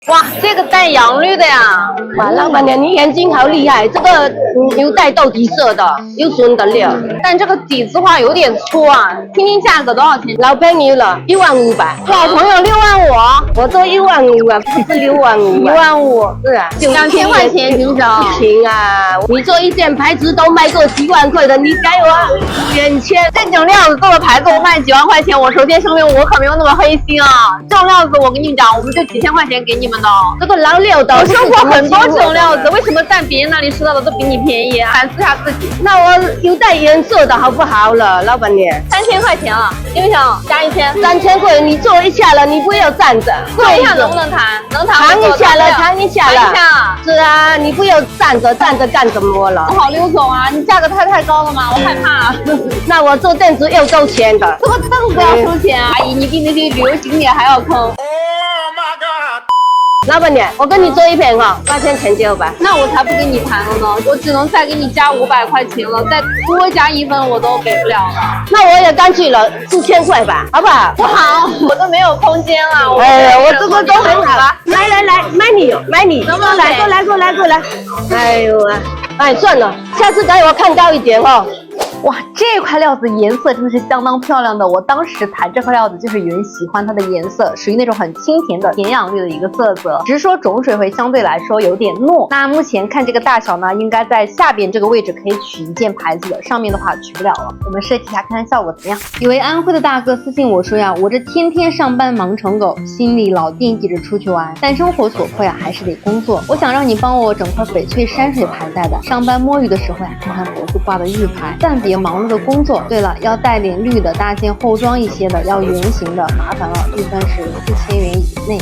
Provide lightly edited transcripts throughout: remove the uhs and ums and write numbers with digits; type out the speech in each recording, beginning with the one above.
哇，这个带杨绿的呀！哇，老板娘，你眼睛好厉害，这个牛带豆底色的，又纯的料。但这个底子话有点粗啊，听听价格多少钱？老便宜了，15000吧。老朋友65000，我做15000啊，不是65000。是啊，2000块钱行不行？不行啊，你做一件牌子都卖过几万块的，你给我眼前这种料子做的牌子我卖几万块钱，我首先声明我可没有那么黑心啊。这种料子我跟你讲，我们就几千块钱给你们的。这个老料的，我收过很多这种料子，为什么在别人那里吃到的都比你便宜？反思下自己。那我有带颜色的好不好了，老板娘？3000块钱啊，行不行？加1000。3000块，你坐一下了，你不要站着。坐一下能不能谈？能谈。谈一下了，谈一下了。谈一下。是啊，你不要站着干什么了？我好溜走啊！你价格太高了吗？我害怕。那我做凳子要收钱的。这个凳子要收钱啊！阿姨，你比那些旅游景点还要坑。老板娘，我跟你做一瓶哈，8000成交吧。那我才不跟你谈了呢，我只能再给你加500块钱了，再多加1分我都给不了了。那我也干脆了，4000块吧，好不好？不好，我都没有空间了。哎呀，我这个都很好啊。来，买你，能不能过来。哎呦啊，哎，算了，下次给我看高一点哦。哇，这块料子颜色真的是相当漂亮的。我当时谈这块料子就是有人喜欢它的颜色，属于那种很清甜的甜养绿的一个色泽，只是说种水会相对来说有点糯。那目前看这个大小呢，应该在下边这个位置可以取一件牌子的，上面的话取不了了。我们设计一下看看效果怎么样。有位安徽的大哥私信我说呀，我这天天上班忙成狗，心里老惦记着出去玩，但生活所迫呀，还是得工作。我想让你帮我整块翡翠山水牌带的，上班摸鱼的时候呀，看看脖子挂的玉牌，暂别忙碌的工作。对了，要带点绿的，搭件厚装一些的，要圆形的，麻烦了，预算是4000元以内。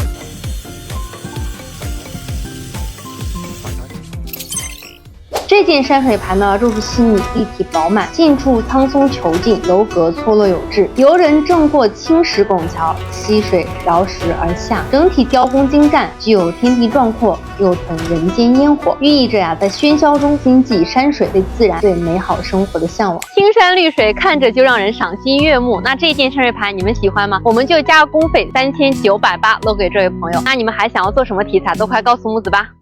这件山水牌呢，入处细腻，立体饱满，近处苍松遒劲，楼阁错落有致。游人正过青石拱桥，溪水绕石而下，整体雕工精湛，具有天地壮阔，又存人间烟火，寓意着呀，在喧嚣中铭记山水，对自然、对美好生活的向往。青山绿水，看着就让人赏心悦目。那这件山水牌你们喜欢吗？我们就加工费3980露给这位朋友。那你们还想要做什么题材，都快告诉木子吧。